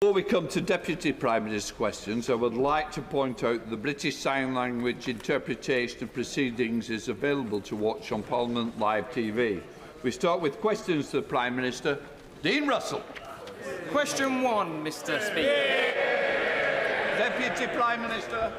Before we come to Deputy Prime Minister's questions, I would like to point out that the British Sign Language interpretation of proceedings is available to watch on Parliament Live TV. We start with questions to the Prime Minister. Dean Russell. Question 1, Mr. Speaker. Deputy Prime Minister.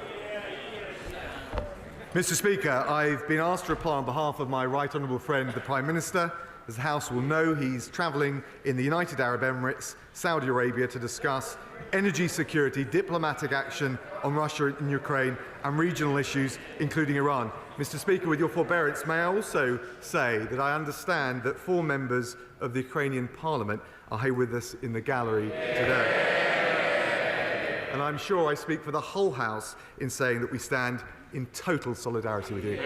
Mr. Speaker, I've been asked to reply on behalf of my right honourable friend, the Prime Minister. As the House will know, he's travelling in the United Arab Emirates, Saudi Arabia, to discuss energy security, diplomatic action on Russia and Ukraine, and regional issues, including Iran. Mr. Speaker, with your forbearance, may I also say that I understand that 4 members of the Ukrainian Parliament are here with us in the gallery today. And I'm sure I speak for the whole House in saying that we stand in total solidarity with you.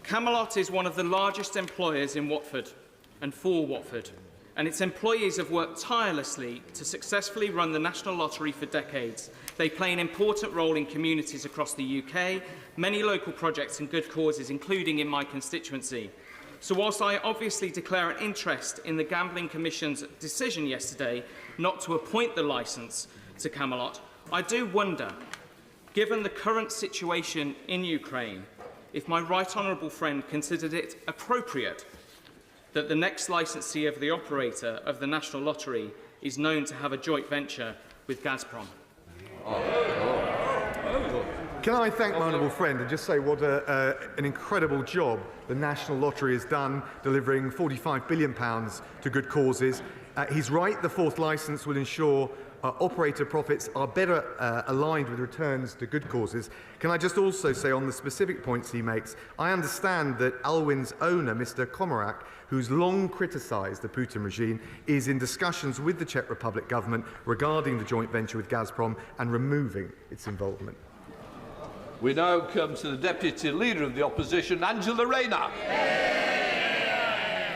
Camelot is one of the largest employers in Watford and for Watford, and its employees have worked tirelessly to successfully run the National Lottery for decades. They play an important role in communities across the UK, many local projects and good causes, including in my constituency. So whilst I obviously declare an interest in the Gambling Commission's decision yesterday not to appoint the licence to Camelot, I do wonder, given the current situation in Ukraine, if my right honourable friend considered it appropriate that the next licensee of the operator of the National Lottery is known to have a joint venture with Gazprom. Can I thank my honourable friend and just say what an incredible job the National Lottery has done, delivering £45 billion to good causes. He's right, the 4th licence will ensure operator profits are better aligned with returns to good causes. Can I just also say on the specific points he makes, I understand that Alwyn's owner, Mr. Komarak, who's long criticised the Putin regime, is in discussions with the Czech Republic government regarding the joint venture with Gazprom and removing its involvement. We now come to the Deputy Leader of the Opposition, Angela Rayner.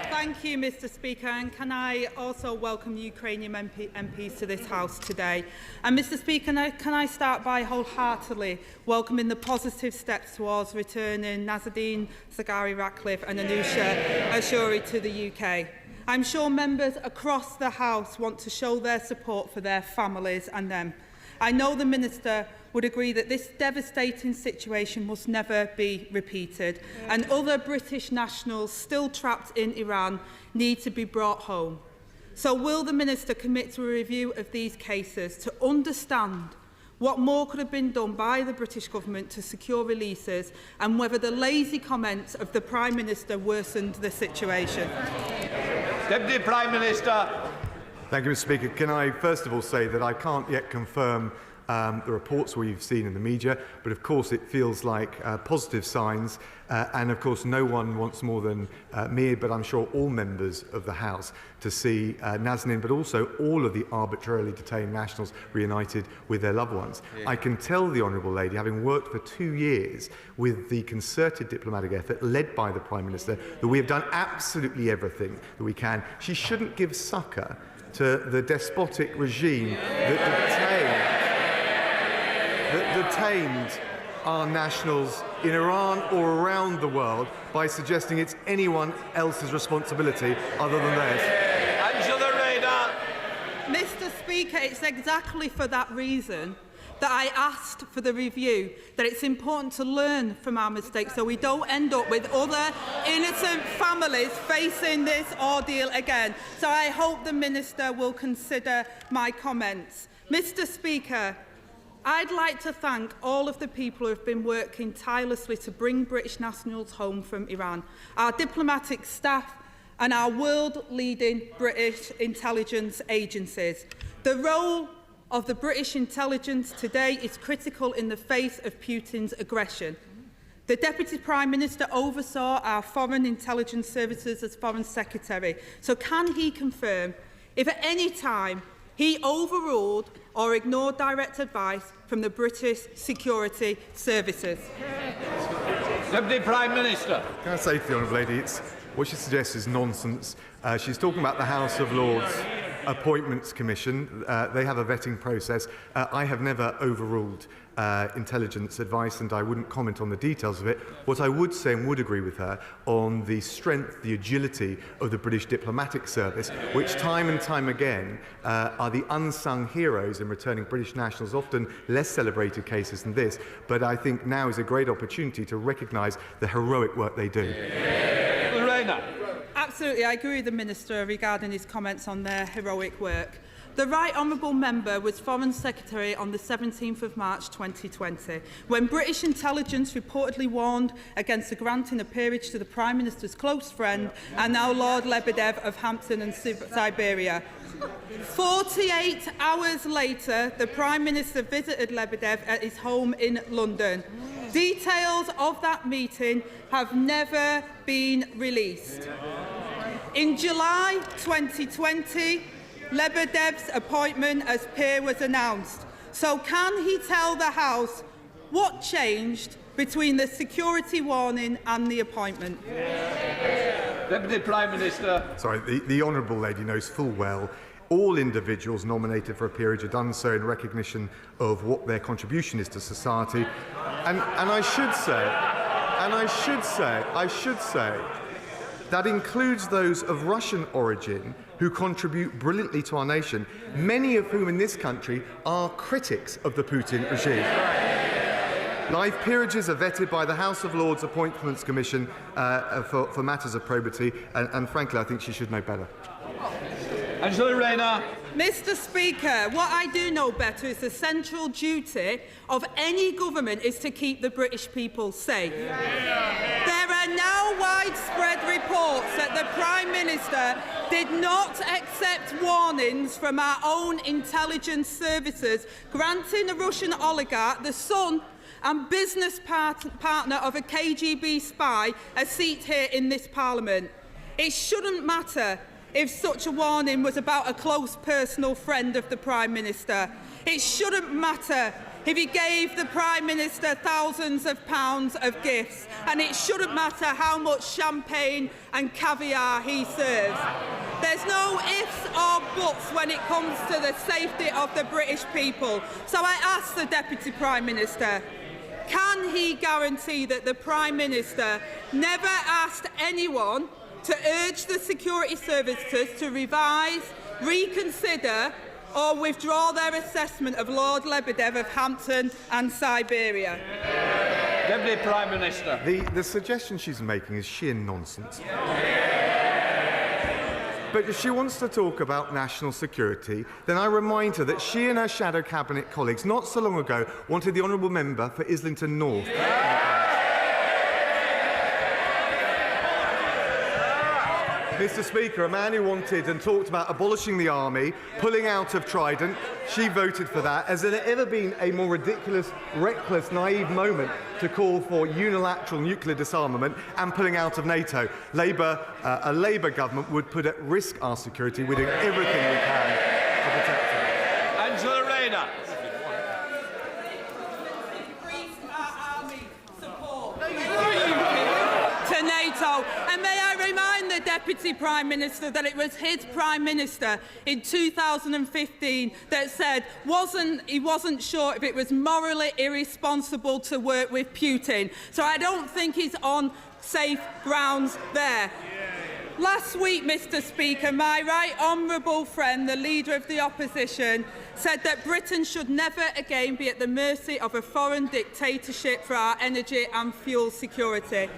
Thank you, Mr. Speaker, and can I also welcome Ukrainian MPs to this House today. And Mr. Speaker, can I start by wholeheartedly welcoming the positive steps towards returning Nazanin Zaghari-Ratcliffe and Anusha Ashuri to the UK. I'm sure members across the House want to show their support for their families and them. I know the Minister would agree that this devastating situation must never be repeated, and other British nationals still trapped in Iran need to be brought home. So will the Minister commit to a review of these cases to understand what more could have been done by the British government to secure releases, and whether the lazy comments of the Prime Minister worsened the situation? Deputy Prime Minister. Thank you, Mr. Speaker. Can I first of all say that I can't yet confirm the reports we've seen in the media, but of course it feels like positive signs, and of course no one wants more than me, but I'm sure all members of the House, to see Nazanin, but also all of the arbitrarily detained nationals reunited with their loved ones. I can tell the Honourable Lady, having worked for 2 years with the concerted diplomatic effort led by the Prime Minister, that we have done absolutely everything that we can. She shouldn't give succour to the despotic regime that detained our nationals in Iran or around the world by suggesting it's anyone else's responsibility other than theirs. Angela Rayner. Mr. Speaker, it's exactly for that reason that I asked for the review, that it's important to learn from our mistakes so we don't end up with other innocent families facing this ordeal again. So I hope the Minister will consider my comments. Mr. Speaker, I'd like to thank all of the people who have been working tirelessly to bring British nationals home from Iran, our diplomatic staff and our world-leading British intelligence agencies. The role of the British intelligence today is critical in the face of Putin's aggression. The Deputy Prime Minister oversaw our foreign intelligence services as Foreign Secretary. So can he confirm if at any time he overruled or ignored direct advice from the British security services? Deputy Prime Minister. Can I say to the Honourable Lady, what she suggests is nonsense. She's talking about the House of Lords. Appointments Commission. They have a vetting process. I have never overruled intelligence advice, and I wouldn't comment on the details of it. What I would say, and would agree with her, on the strength, the agility of the British diplomatic service, which time and time again are the unsung heroes in returning British nationals, often less celebrated cases than this, but I think now is a great opportunity to recognise the heroic work they do. Lorena. Absolutely, I agree with the Minister regarding his comments on their heroic work. The Right Honourable Member was Foreign Secretary on the 17th of March 2020, when British intelligence reportedly warned against the granting of peerage to the Prime Minister's close friend and now Lord Lebedev of Hampton and Siberia. 48 hours later, the Prime Minister visited Lebedev at his home in London. Details of that meeting have never been released. In July 2020, Lebedev's appointment as peer was announced. So can he tell the House what changed between the security warning and the appointment? Deputy Prime Minister. Sorry, the Honourable Lady knows full well all individuals nominated for a peerage are done so in recognition of what their contribution is to society. And I should say, that includes those of Russian origin who contribute brilliantly to our nation, many of whom in this country are critics of the Putin regime. Live peerages are vetted by the House of Lords Appointments Commission for matters of probity, and frankly, I think she should know better. Angela Rayner. Mr. Speaker, what I do know better is the central duty of any government is to keep the British people safe. There are now widespread reports that the Prime Minister did not accept warnings from our own intelligence services, granting a Russian oligarch, the son and business partner of a KGB spy, a seat here in this Parliament. It shouldn't matter if such a warning was about a close personal friend of the Prime Minister. It shouldn't matter if he gave the Prime Minister thousands of pounds of gifts, and it shouldn't matter how much champagne and caviar he serves. There's no ifs or buts when it comes to the safety of the British people. So I ask the Deputy Prime Minister, can he guarantee that the Prime Minister never asked anyone to urge the security services to revise, reconsider or withdraw their assessment of Lord Lebedev of Hampton and Siberia? Deputy Prime Minister. The suggestion she's making is sheer nonsense. But if she wants to talk about national security, then I remind her that she and her shadow cabinet colleagues not so long ago wanted the Honourable Member for Islington North. Mr. Speaker, a man who wanted and talked about abolishing the army, pulling out of Trident, she voted for that. Has there ever been a more ridiculous, reckless, naive moment to call for unilateral nuclear disarmament and pulling out of NATO? A Labour government would put at risk our security. We're doing everything we can to protect it. Angela Rayner. Increase our army support to NATO. And may I remind the Deputy Prime Minister that it was his Prime Minister in 2015 that said he wasn't sure if it was morally irresponsible to work with Putin. So I don't think he's on safe grounds there. Last week, Mr. Speaker, my right honourable friend, the Leader of the Opposition, said that Britain should never again be at the mercy of a foreign dictatorship for our energy and fuel security.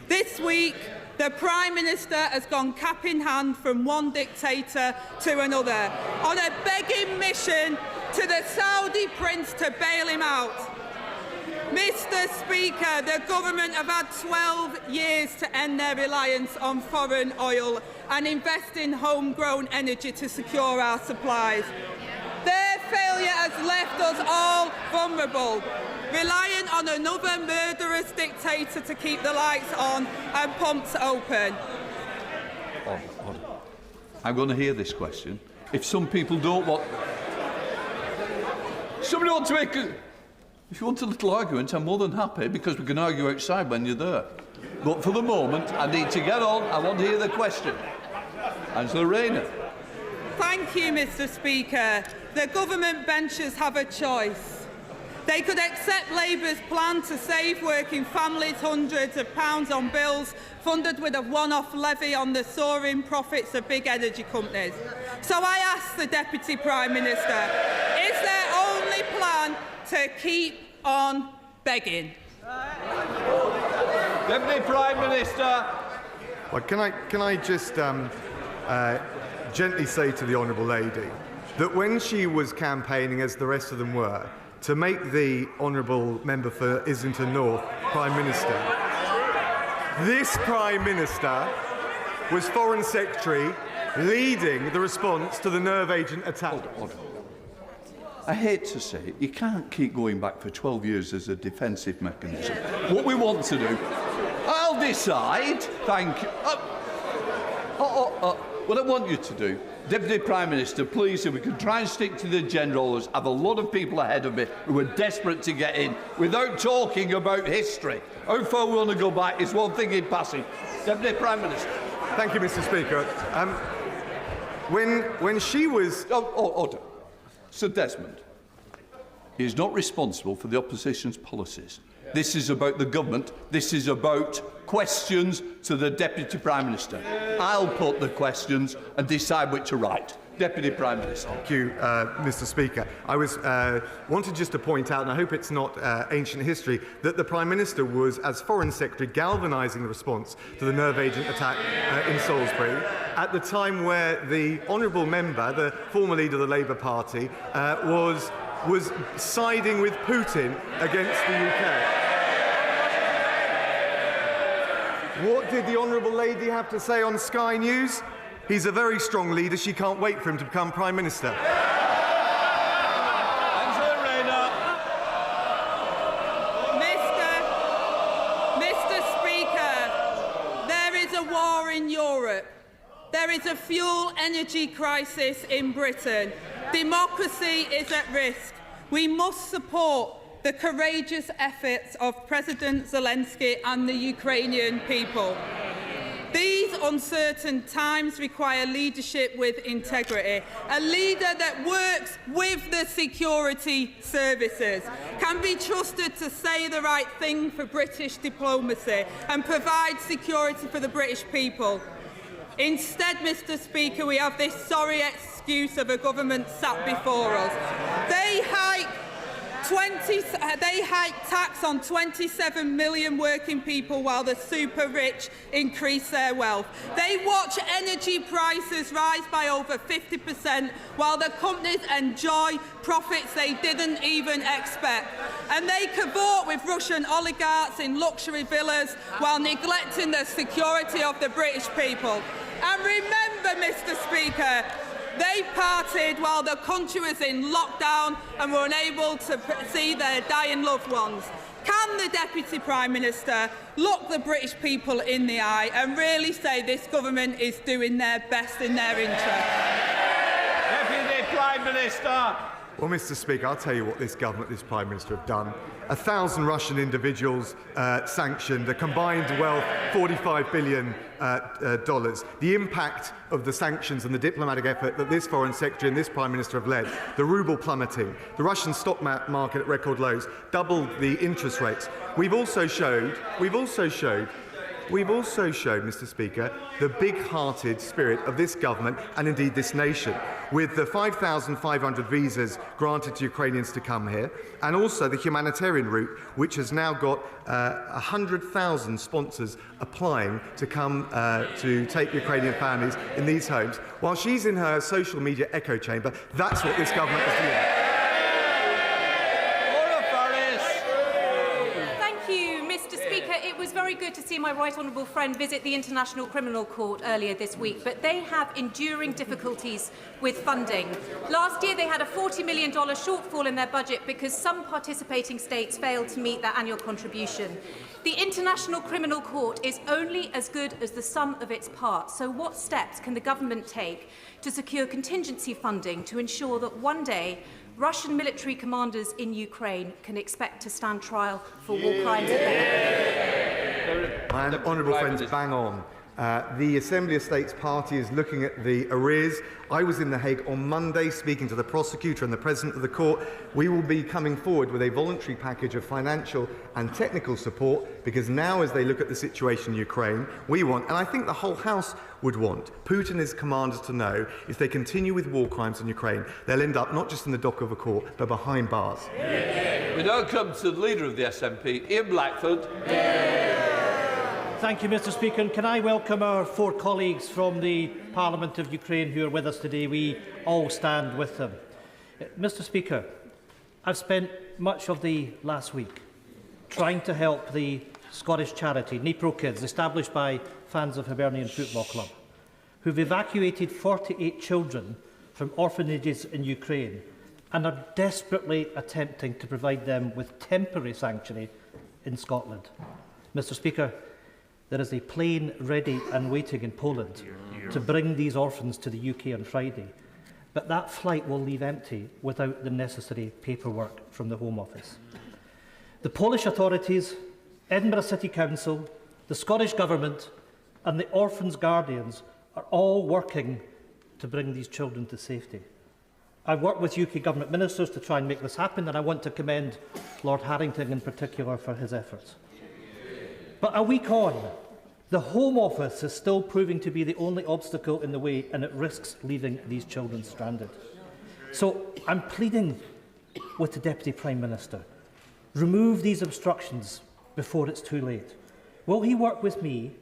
This week, the Prime Minister has gone cap in hand from one dictator to another on a begging mission to the Saudi prince to bail him out. Mr. Speaker, the government have had 12 years to end their reliance on foreign oil and invest in homegrown energy to secure our supplies. Their failure has left us all vulnerable, reliant on another murderous dictator to keep the lights on and pumps open. I'm going to hear this question. If some people don't want... Somebody wants to make a... If you want a little argument, I'm more than happy, because we can argue outside when you're there. But for the moment, I need to get on. I want to hear the question. Angela Rayner. Thank you, Mr. Speaker. The government benches have a choice. They could accept Labour's plan to save working families hundreds of pounds on bills funded with a one-off levy on the soaring profits of big energy companies. So I ask the Deputy Prime Minister, is their only plan to keep on begging? Deputy Prime Minister. Well, can I just gently say to the Honourable Lady that when she was campaigning, as the rest of them were, to make the Honourable Member for Islington North Prime Minister, this Prime Minister was Foreign Secretary leading the response to the nerve agent attack. Hold on. I hate to say it, you can't keep going back for 12 years as a defensive mechanism. What we want to do, I'll decide. Thank you. What I want you to do, Deputy Prime Minister, please, if we could try and stick to the general, I have a lot of people ahead of me who are desperate to get in without talking about history. How far we want to go back is one thing in passing. Deputy Prime Minister. Thank you, Mr. Speaker. When she was... Order. Sir Desmond is not responsible for the opposition's policies. This is about the government. This is about questions to the Deputy Prime Minister. I'll put the questions and decide which are right. Deputy Prime Minister. Thank you, Mr. Speaker. I wanted just to point out, and I hope it's not ancient history, that the Prime Minister was, as Foreign Secretary, galvanising the response to the nerve agent attack in Salisbury at the time where the honourable member, the former leader of the Labour Party, was siding with Putin against the UK. What did the Honourable Lady have to say on Sky News? He's a very strong leader. She can't wait for him to become Prime Minister. Mr. Speaker, there is a war in Europe. There is a fuel energy crisis in Britain. Democracy is at risk. We must support the courageous efforts of President Zelensky and the Ukrainian people. These uncertain times require leadership with integrity. A leader that works with the security services, can be trusted to say the right thing for British diplomacy and provide security for the British people. Instead, Mr. Speaker, we have this sorry excuse of a government sat before us. They hike tax on 27 million working people while the super rich increase their wealth. They watch energy prices rise by over 50% while the companies enjoy profits they didn't even expect. And they cavort with Russian oligarchs in luxury villas while neglecting the security of the British people. And remember, Mr. Speaker, they partied while the country was in lockdown and were unable to see their dying loved ones. Can the Deputy Prime Minister look the British people in the eye and really say this government is doing their best in their interest? Deputy Prime Minister. Well, Mr. Speaker, I'll tell you what this government, this Prime Minister have done. 1,000 Russian individuals sanctioned, a combined wealth $45 billion. The impact of the sanctions and the diplomatic effort that this Foreign Secretary and this Prime Minister have led, the ruble plummeting, the Russian stock market at record lows, doubled the interest rates. We've also showed, Mr. Speaker, the big-hearted spirit of this government and indeed this nation, with the 5,500 visas granted to Ukrainians to come here, and also the humanitarian route, which has now got 100,000 sponsors applying to come to take Ukrainian families in these homes. While she's in her social media echo chamber, that's what this government is doing. It was very good to see my right honourable friend visit the International Criminal Court earlier this week, but they have enduring difficulties with funding. Last year they had a $40 million shortfall in their budget because some participating states failed to meet their annual contribution. The International Criminal Court is only as good as the sum of its parts, so what steps can the government take to secure contingency funding to ensure that one day Russian military commanders in Ukraine can expect to stand trial for war crimes? My honourable friends, bang on. The Assembly of States Party is looking at the arrears. I was in The Hague on Monday speaking to the prosecutor and the President of the Court. We will be coming forward with a voluntary package of financial and technical support, because now, as they look at the situation in Ukraine, we want, and I think the whole House would want, Putin and his commanders to know if they continue with war crimes in Ukraine, they'll end up not just in the dock of a court, but behind bars. We now come to the Leader of the SNP, Ian Blackford. Thank you, Mr. Speaker. And can I welcome our 4 colleagues from the Parliament of Ukraine who are with us today? We all stand with them. Mr. Speaker, I've spent much of the last week trying to help the Scottish charity Dnipro Kids, established by fans of Hibernian Football Club, who've evacuated 48 children from orphanages in Ukraine and are desperately attempting to provide them with temporary sanctuary in Scotland. Mr. Speaker, there is a plane ready and waiting in Poland to bring these orphans to the UK on Friday, but that flight will leave empty without the necessary paperwork from the Home Office. The Polish authorities, Edinburgh City Council, the Scottish Government and the orphans' guardians are all working to bring these children to safety. I work with UK Government ministers to try and make this happen, and I want to commend Lord Harrington in particular for his efforts. But a week on, the Home Office is still proving to be the only obstacle in the way, and it risks leaving these children stranded. So I'm pleading with the Deputy Prime Minister, remove these obstructions before it's too late. Will he work with me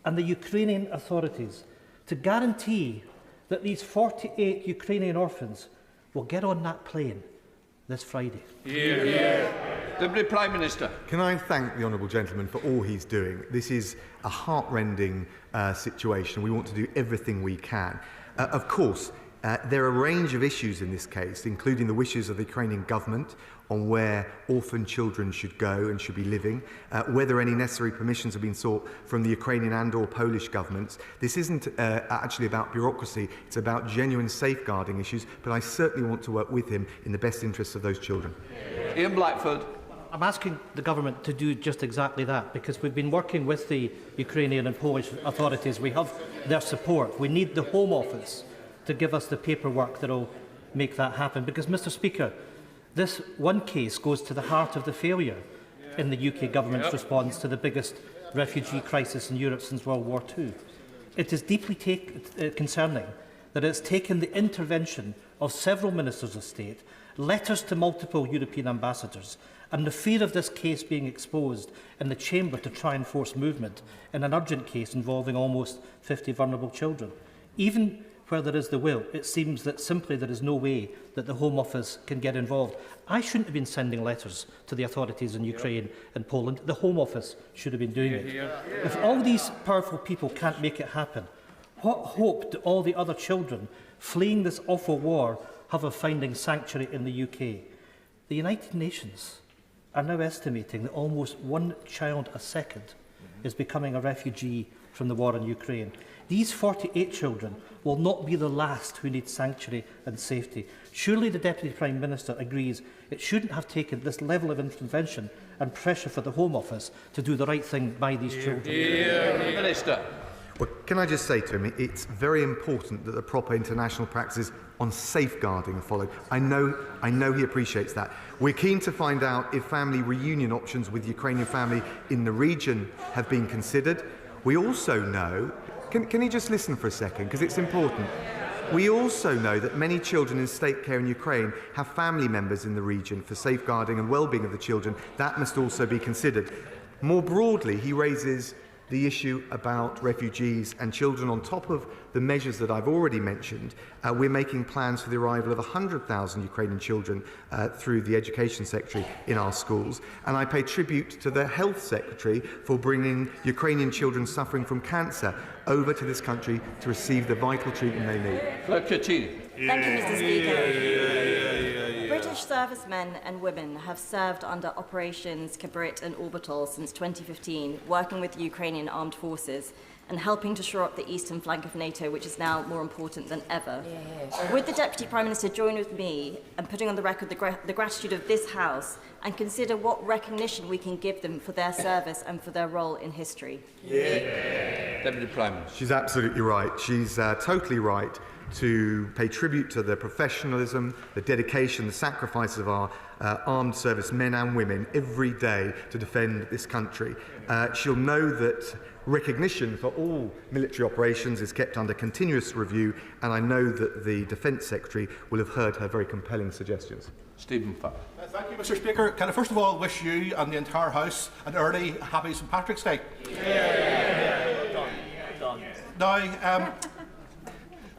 and the Ukrainian authorities to guarantee that these 48 Ukrainian orphans will get on that plane this Friday? Deputy Prime Minister. Can I thank the honourable gentleman for all he's doing? This is a heart-rending situation. We want to do everything we can. Of course, there are a range of issues in this case, including the wishes of the Ukrainian government on where orphan children should go and should be living, whether any necessary permissions have been sought from the Ukrainian and/or Polish governments. This isn't actually about bureaucracy, it's about genuine safeguarding issues, but I certainly want to work with him in the best interests of those children. Ian Blackford. I'm asking the government to do just exactly that, because we've been working with the Ukrainian and Polish authorities. We have their support. We need the Home Office to give us the paperwork that will make that happen. Because, Mr. Speaker, this one case goes to the heart of the failure in the UK government's response to the biggest refugee crisis in Europe since World War II. It is deeply concerning that it's taken the intervention of several ministers of state, letters to multiple European ambassadors, and the fear of this case being exposed in the chamber to try and force movement in an urgent case involving almost 50 vulnerable children. Even where there is the will, it seems that simply there is no way that the Home Office can get involved. I shouldn't have been sending letters to the authorities in Ukraine and Poland. The Home Office should have been doing it. If all these powerful people can't make it happen, what hope do all the other children fleeing this awful war have of finding sanctuary in the UK? The United Nations are now estimating that almost 1 child a second is becoming a refugee from the war in Ukraine. These 48 children will not be the last who need sanctuary and safety. Surely the Deputy Prime Minister agrees it shouldn't have taken this level of intervention and pressure for the Home Office to do the right thing by these children. Minister. Well, can I just say to him, it's very important that the proper international practices on safeguarding are followed. I know he appreciates that. We're keen to find out if family reunion options with Ukrainian family in the region have been considered. We also know, can you just listen for a second, because it's important. We also know that many children in state care in Ukraine have family members in the region for safeguarding and well-being of the children. That must also be considered. More broadly, he raises the issue about refugees and children on top of the measures that I've already mentioned. We're making plans for the arrival of 100,000 Ukrainian children through the Education Secretary in our schools. And I pay tribute to the Health Secretary for bringing Ukrainian children suffering from cancer over to this country to receive the vital treatment they need. Thank you, Mr. Speaker. British servicemen and women have served under Operations Kibrit and Orbital since 2015, working with the Ukrainian armed forces and helping to shore up the eastern flank of NATO, which is now more important than ever. Would the Deputy Prime Minister join with me in putting on the record the gratitude of this House and consider what recognition we can give them for their service and for their role in history? Deputy Prime Minister. She's absolutely right. She's totally right to pay tribute to the professionalism, the dedication, the sacrifices of our armed service men and women every day to defend this country. She'll know that recognition for all military operations is kept under continuous review, and I know that the Defence Secretary will have heard her very compelling suggestions. Stephen Farr. Thank you, Mr. Speaker. Can I first of all wish you and the entire House an early happy St Patrick's Day? Now,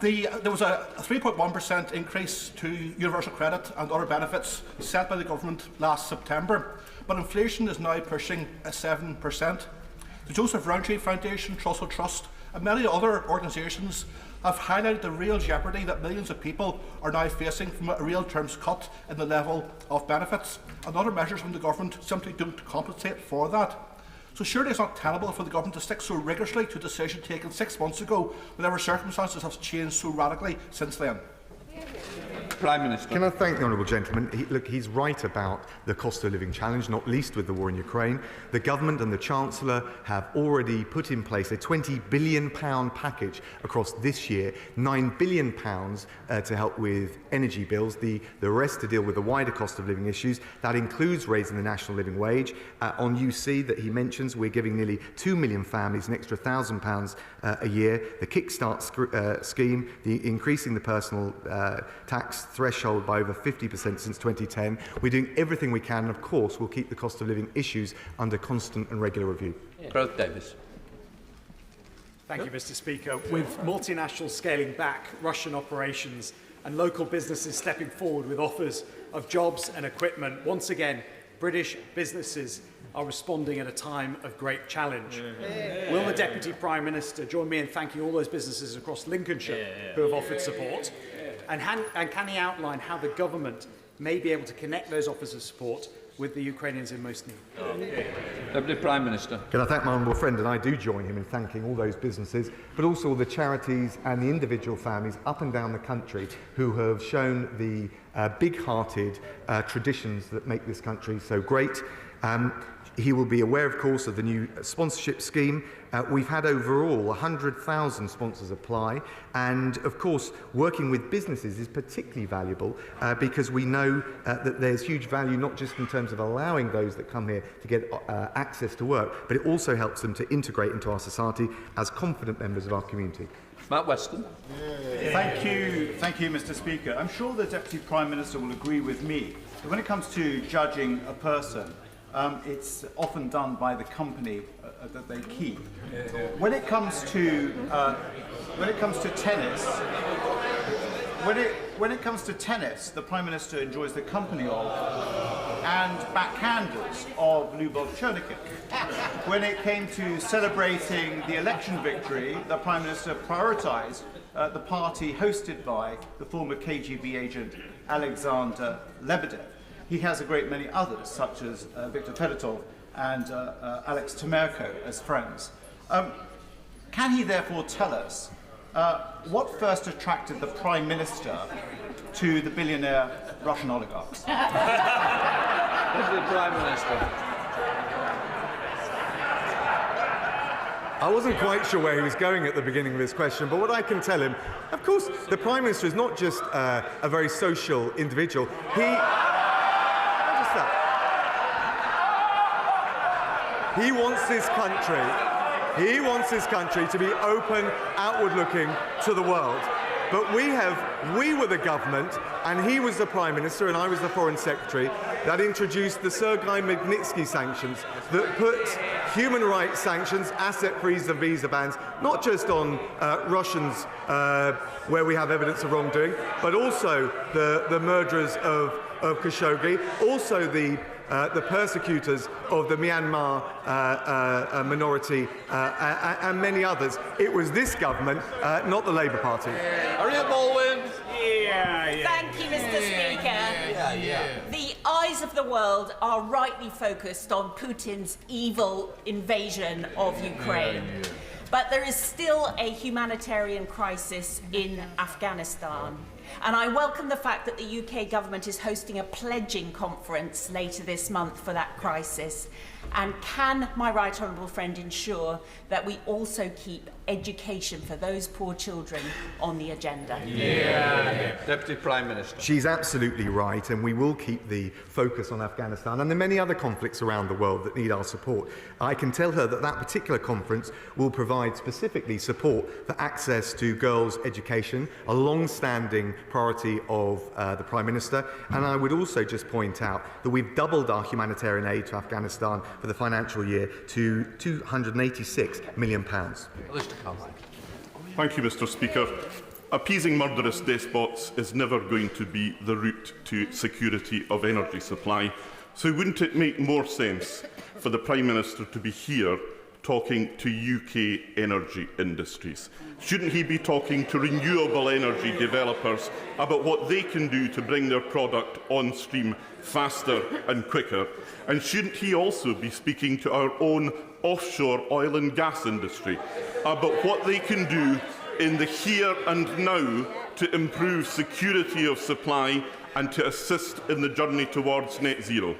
there was a 3.1% increase to universal credit and other benefits set by the government last September, but inflation is now pushing 7%. The Joseph Rowntree Foundation, Trussell Trust and many other organisations have highlighted the real jeopardy that millions of people are now facing from a real terms cut in the level of benefits, and other measures from the government simply don't compensate for that. So surely it's not tenable for the government to stick so rigorously to a decision taken 6 months ago, whenever circumstances have changed so radically since then. Prime Minister. Can I thank the honourable gentleman? Look, he's right about the cost of living challenge, not least with the war in Ukraine. The government and the Chancellor have already put in place a £20 billion package across this year, £9 billion to help with energy bills, the rest to deal with the wider cost of living issues. That includes raising the national living wage. On UC that he mentions, we're giving nearly 2 million families an extra £1,000 a year. The Kickstart scheme, increasing the personal tax threshold by over 50% since 2010. We're doing everything we can, and of course we'll keep the cost of living issues under constant and regular review. Growth Davis. Thank you, Mr. Speaker. With multinationals scaling back Russian operations and local businesses stepping forward with offers of jobs and equipment, once again, British businesses are responding at a time of great challenge. Will the Deputy Prime Minister join me in thanking all those businesses across Lincolnshire who have offered support? And can he outline how the government may be able to connect those offers of support with the Ukrainians in most need? Deputy Prime Minister. Can I thank my honourable friend, and I do join him in thanking all those businesses, but also the charities and the individual families up and down the country who have shown the big-hearted traditions that make this country so great. He will be aware, of course, of the new sponsorship scheme. We've had overall 100,000 sponsors apply, and of course working with businesses is particularly valuable because we know that there's huge value not just in terms of allowing those that come here to get access to work, but it also helps them to integrate into our society as confident members of our community. Matt Weston. Thank you, Mr. Speaker. I'm sure the Deputy Prime Minister will agree with me that when it comes to judging a person, it's often done by the company that they keep. When it comes to tennis, when it comes to tennis, the Prime Minister enjoys the company of and backhanders of Lyubov Chernikin. When it came to celebrating the election victory, the Prime Minister prioritised the party hosted by the former KGB agent Alexander Lebedev. He has a great many others, such as Viktor Fedotov and Alex Temerko as friends. Can he therefore tell us what first attracted the Prime Minister to the billionaire Russian oligarchs? Deputy Prime Minister. I wasn't quite sure where he was going at the beginning of his question, but what I can tell him, of course, the Prime Minister is not just a very social individual. He wants this country to be open, outward-looking to the world. But we were the government, and he was the Prime Minister, and I was the Foreign Secretary, that introduced the Sergei Magnitsky sanctions, that put human rights sanctions, asset freeze and visa bans, not just on Russians where we have evidence of wrongdoing, but also the murderers of Khashoggi, also the persecutors of the Myanmar minority and many others. It was this government, not the Labour Party. Harriet Baldwin. Thank you, Mr. Speaker. The eyes of the world are rightly focused on Putin's evil invasion of Ukraine. But there is still a humanitarian crisis in Afghanistan. And I welcome the fact that the UK government is hosting a pledging conference later this month for that crisis. And can my right honourable friend ensure that we also keep education for those poor children on the agenda? Deputy Prime Minister. She's absolutely right, and we will keep the focus on Afghanistan and the many other conflicts around the world that need our support. I can tell her that that particular conference will provide specifically support for access to girls' education, a long-standing priority of the Prime Minister. And I would also just point out that we've doubled our humanitarian aid to Afghanistan for the financial year to £286 million. Thank you, Mr. Speaker. Appeasing murderous despots is never going to be the route to security of energy supply. So wouldn't it make more sense for the Prime Minister to be here talking to UK energy industries? Shouldn't he be talking to renewable energy developers about what they can do to bring their product on stream faster and quicker? And shouldn't he also be speaking to our own offshore oil and gas industry about what they can do in the here and now to improve security of supply and to assist in the journey towards net zero?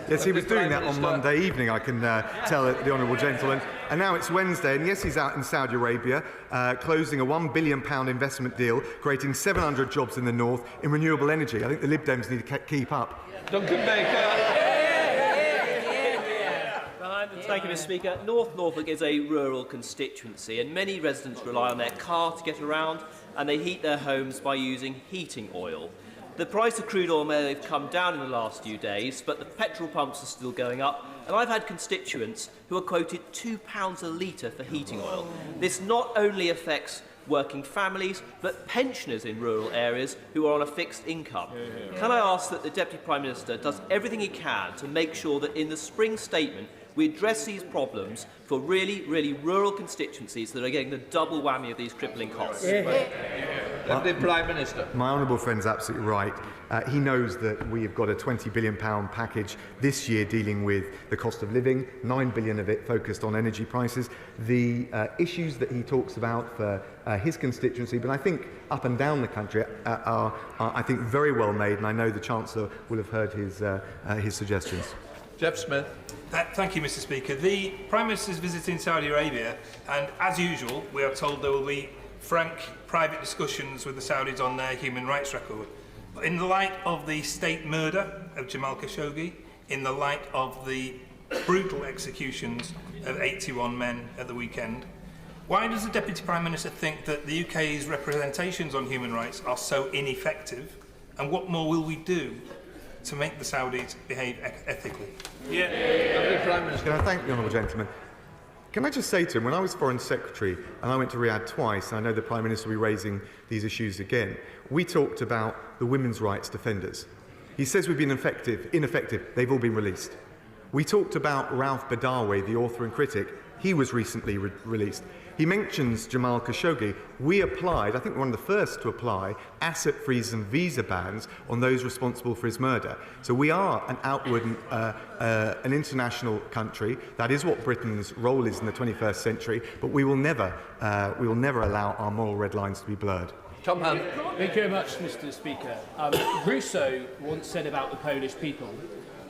Yes, he was doing that on Monday evening, I can tell the honourable gentleman. And now it's Wednesday, and yes, he's out in Saudi Arabia, closing a £1 billion investment deal, creating 700 jobs in the north in renewable energy. I think the Lib Dems need to keep up. Duncan Baker. Thank you, Mr. Speaker. North Norfolk is a rural constituency, and many residents rely on their car to get around, and they heat their homes by using heating oil. The price of crude oil may have come down in the last few days, but the petrol pumps are still going up, and I've had constituents who are quoted £2 a litre for heating oil. This not only affects working families, but pensioners in rural areas who are on a fixed income. Can I ask that the Deputy Prime Minister does everything he can to make sure that in the spring statement we address these problems for really rural constituencies that are getting the double whammy of these crippling costs? Deputy Prime Minister. My honourable friend's absolutely right. He knows that we have got a £20 billion package this year dealing with the cost of living, £9 billion of it focused on energy prices. The issues that he talks about for his constituency, but I think up and down the country, are I think, very well made, and I know the Chancellor will have heard his suggestions. Jeff Smith. Thank you, Mr. Speaker. The Prime Minister is visiting Saudi Arabia, and as usual, we are told there will be frank, private discussions with the Saudis on their human rights record. But in the light of the state murder of Jamal Khashoggi, in the light of the brutal executions of 81 men at the weekend, why does the Deputy Prime Minister think that the UK's representations on human rights are so ineffective, and what more will we do to make the Saudis behave ethically? Can I thank the honourable gentleman? Can I just say to him, when I was Foreign Secretary and I went to Riyadh twice, and I know the Prime Minister will be raising these issues again, we talked about the women's rights defenders. He says we've been ineffective. They've all been released. We talked about Rauf Badawi, the author and critic. He was recently released. He mentions Jamal Khashoggi. We applied, I think one of the first to apply, asset freeze and visa bans on those responsible for his murder. So we are an outward, an international country. That is what Britain's role is in the 21st century. But we will never allow our moral red lines to be blurred. Tom Hunt. Thank you very much, Mr. Speaker. Rousseau once said about the Polish people,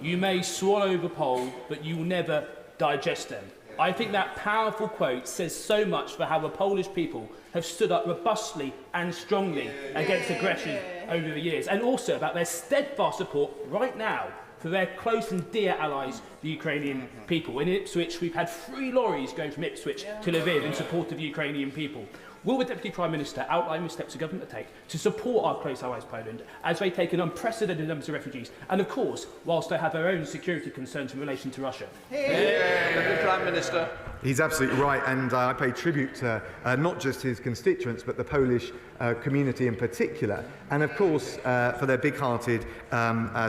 "You may swallow the pole, but you will never digest them." I think that powerful quote says so much for how the Polish people have stood up robustly and strongly against aggression over the years, and also about their steadfast support right now for their close and dear allies, the Ukrainian people. In Ipswich, we've had 3 lorries going from Ipswich to Lviv in support of the Ukrainian people. Will the Deputy Prime Minister outline the steps the government will take to support our close allies Poland as they take an unprecedented number of refugees, and of course, whilst they have their own security concerns in relation to Russia? Deputy Prime Minister. He's absolutely right, and I pay tribute to not just his constituents, but the Polish community in particular, and of course for their big-hearted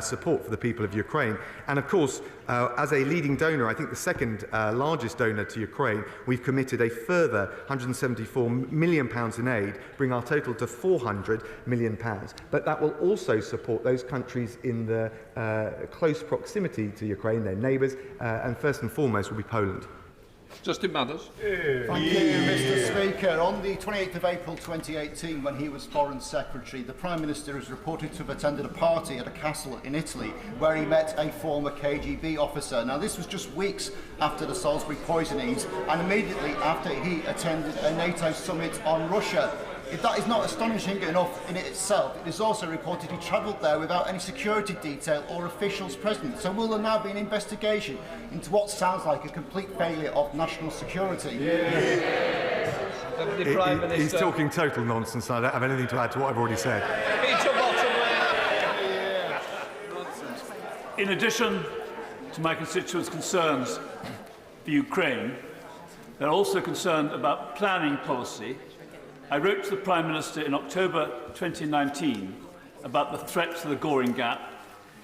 support for the people of Ukraine. And of course, as a leading donor, I think the second largest donor to Ukraine, we've committed a further £174 million in aid, bring our total to £400 million. But that will also support those countries in the close proximity to Ukraine, their neighbours, and first and foremost will be Poland. Justin Mathers. Thank you, Mr. Speaker. On the 28th of April 2018, when he was Foreign Secretary, the Prime Minister is reported to have attended a party at a castle in Italy where he met a former KGB officer. Now, this was just weeks after the Salisbury poisonings and immediately after he attended a NATO summit on Russia. If that is not astonishing enough in itself, it is also reported he travelled there without any security detail or officials present. So will there now be an investigation into what sounds like a complete failure of national security? He's talking total nonsense. I don't have anything to add to what I've already said. In addition to my constituents' concerns for Ukraine, they're also concerned about planning policy. I wrote to the Prime Minister in October 2019 about the threat to the Goring Gap.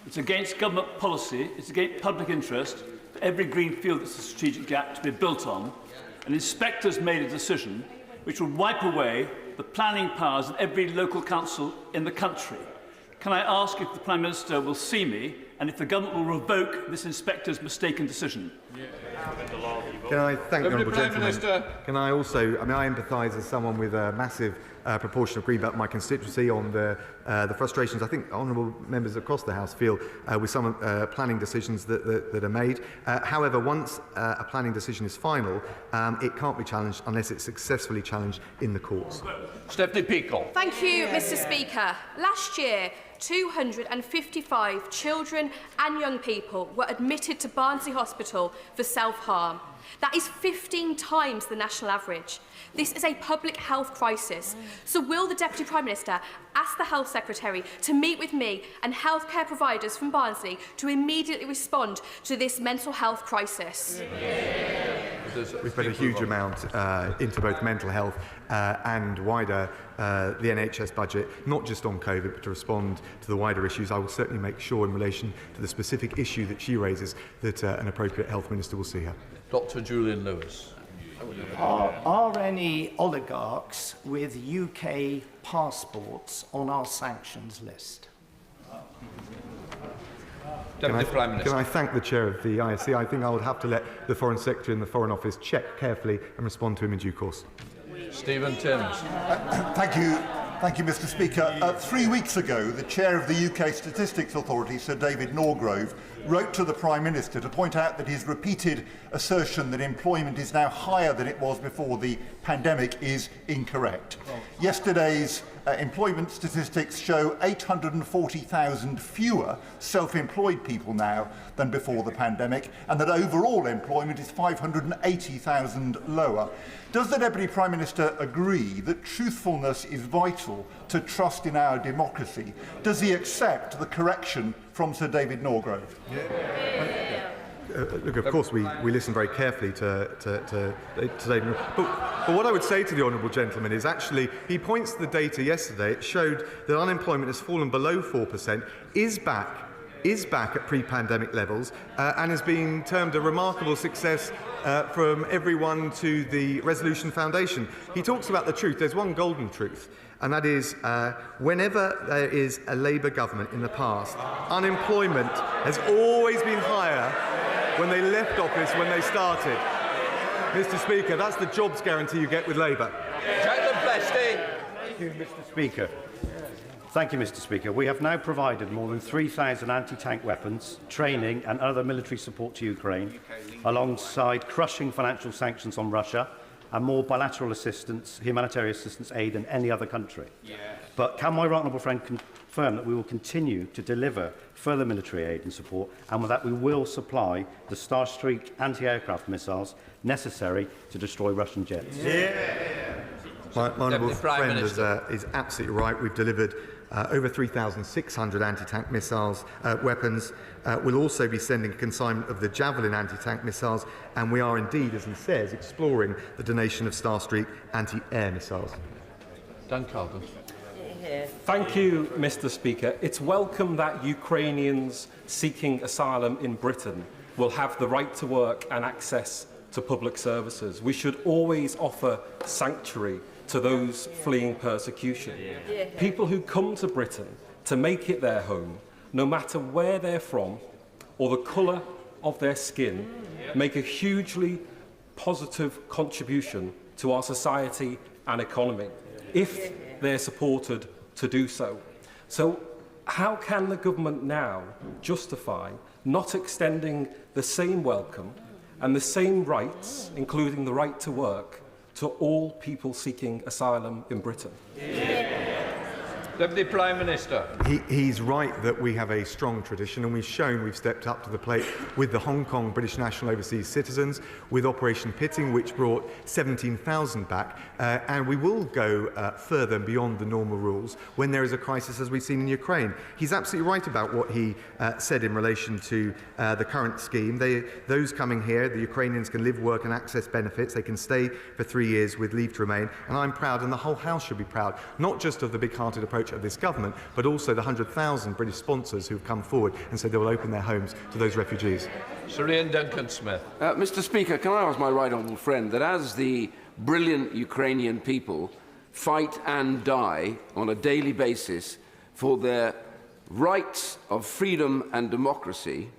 It's against government policy, it's against public interest for every green field that's a strategic gap to be built on, and inspectors made a decision which would wipe away the planning powers of every local council in the country. Can I ask if the Prime Minister will see me and if the government will revoke this inspector's mistaken decision? Can I thank the honourable gentleman? Can I also, I empathise as someone with a massive proportion of Green Belt in my constituency on the frustrations I think honourable members across the House feel with some planning decisions that are made. However, once a planning decision is final, it can't be challenged unless it's successfully challenged in the courts. Stephanie Peacock. Thank you, Mr. Speaker. Last year, 255 children and young people were admitted to Barnsley Hospital for self-harm. That is 15 times the national average. This is a public health crisis. So will the Deputy Prime Minister ask the Health Secretary to meet with me and healthcare providers from Barnsley to immediately respond to this mental health crisis? We've put a huge amount into both mental health and wider the NHS budget, not just on COVID, but to respond to the wider issues. I will certainly make sure in relation to the specific issue that she raises that an appropriate health minister will see her. Dr. Julian Lewis. Are any oligarchs with UK passports on our sanctions list? Can I thank the chair of the ISC? I think I would have to let the Foreign Secretary and the Foreign Office check carefully and respond to him in due course. Stephen Timms. Thank you, Mr. Speaker. 3 weeks ago, the chair of the UK Statistics Authority, Sir David Norgrove, wrote to the Prime Minister to point out that his repeated assertion that employment is now higher than it was before the pandemic is incorrect. Yesterday's employment statistics show 840,000 fewer self-employed people now than before the pandemic, and that overall employment is 580,000 lower. Does the Deputy Prime Minister agree that truthfulness is vital to trust in our democracy? Does he accept the correction from Sir David Norgrove? Look, of course, we listen very carefully to David. But what I would say to the honourable gentleman is actually, he points to the data yesterday. It showed that unemployment has fallen below 4%, is back at pre-pandemic levels, and is being termed a remarkable success from everyone to the Resolution Foundation. He talks about the truth. There's one golden truth, and that is whenever there is a Labour government in the past, unemployment has always been higher when they left office when they started. Mr. Speaker, that's the jobs guarantee you get with Labour. Thank you, Mr. Speaker. Thank you, Mr. Speaker. We have now provided more than 3,000 anti-tank weapons, training and other military support to Ukraine, alongside crushing financial sanctions on Russia and more bilateral assistance, humanitarian assistance aid than any other country. But can my right honourable friend confirm that we will continue to deliver further military aid and support, and with that we will supply the Starstreak anti-aircraft missiles necessary to destroy Russian jets? My honourable friend is absolutely right. We've delivered over 3,600 anti-tank missiles weapons. We'll also be sending a consignment of the Javelin anti-tank missiles, and we are indeed, as he says, exploring the donation of Starstreak anti-air missiles. Dan Carden. Thank you, Mr. Speaker. It's welcome that Ukrainians seeking asylum in Britain will have the right to work and access to public services. We should always offer sanctuary to those fleeing persecution. People who come to Britain to make it their home, no matter where they're from or the colour of their skin, make a hugely positive contribution to our society and economy, if they're supported to do so. So how can the government now justify not extending the same welcome and the same rights, including the right to work, to all people seeking asylum in Britain? Deputy Prime Minister. He's right that we have a strong tradition, and we've shown we've stepped up to the plate with the Hong Kong British National Overseas Citizens, with Operation Pitting, which brought 17,000 back, and we will go further and beyond the normal rules when there is a crisis, as we've seen in Ukraine. He's absolutely right about what he said in relation to the current scheme. Those coming here, the Ukrainians can live, work and access benefits. They can stay for 3 years with leave to remain, and I'm proud, and the whole House should be proud, not just of the big-hearted approach of this government, but also the 100,000 British sponsors who've come forward and said they will open their homes to those refugees. Sir Ian Duncan-Smith. Mr. Speaker, can I ask my right honourable friend that as the brilliant Ukrainian people fight and die on a daily basis for their rights of freedom and democracy,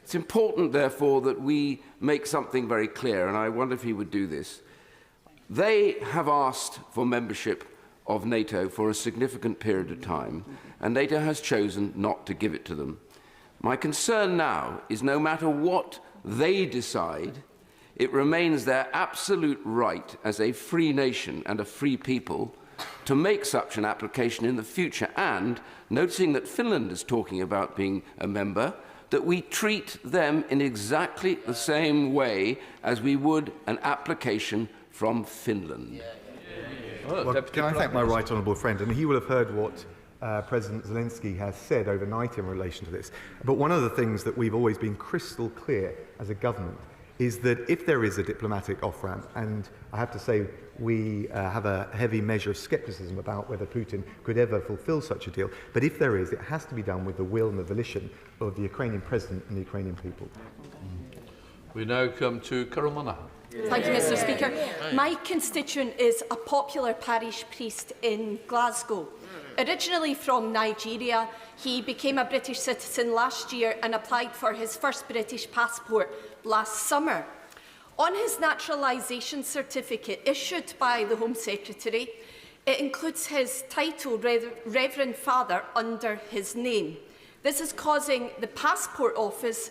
it's important, therefore, that we make something very clear, and I wonder if he would do this. They have asked for membership of NATO for a significant period of time, and NATO has chosen not to give it to them. My concern now is no matter what they decide, it remains their absolute right as a free nation and a free people to make such an application in the future, and, noticing that Finland is talking about being a member, that we treat them in exactly the same way as we would an application from Finland. Well, can I thank my right honourable friend, and he will have heard what President Zelensky has said overnight in relation to this. But one of the things that we've always been crystal clear as a government is that if there is a diplomatic off-ramp, and I have to say we have a heavy measure of scepticism about whether Putin could ever fulfil such a deal, but if there is, it has to be done with the will and the volition of the Ukrainian president and the Ukrainian people. We now come to Karumana. Thank you, Mr. Speaker. My constituent is a popular parish priest in Glasgow. Originally from Nigeria, he became a British citizen last year and applied for his first British passport last summer. On his naturalisation certificate issued by the Home Secretary, it includes his title, Reverend Father, under his name. This is causing the Passport Office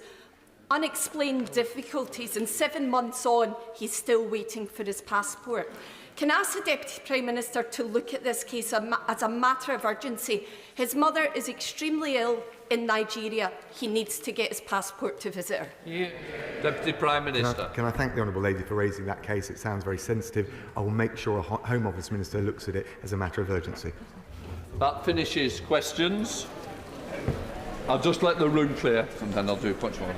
unexplained difficulties, and 7 months on, he's still waiting for his passport. Can I ask the Deputy Prime Minister to look at this case as a matter of urgency? His mother is extremely ill in Nigeria. He needs to get his passport to visit her. Yeah. Deputy Prime Minister. Can I thank the Honourable Lady for raising that case? It sounds very sensitive. I will make sure a Home Office Minister looks at it as a matter of urgency. That finishes questions. I'll just let the room clear and then I'll do a punch one.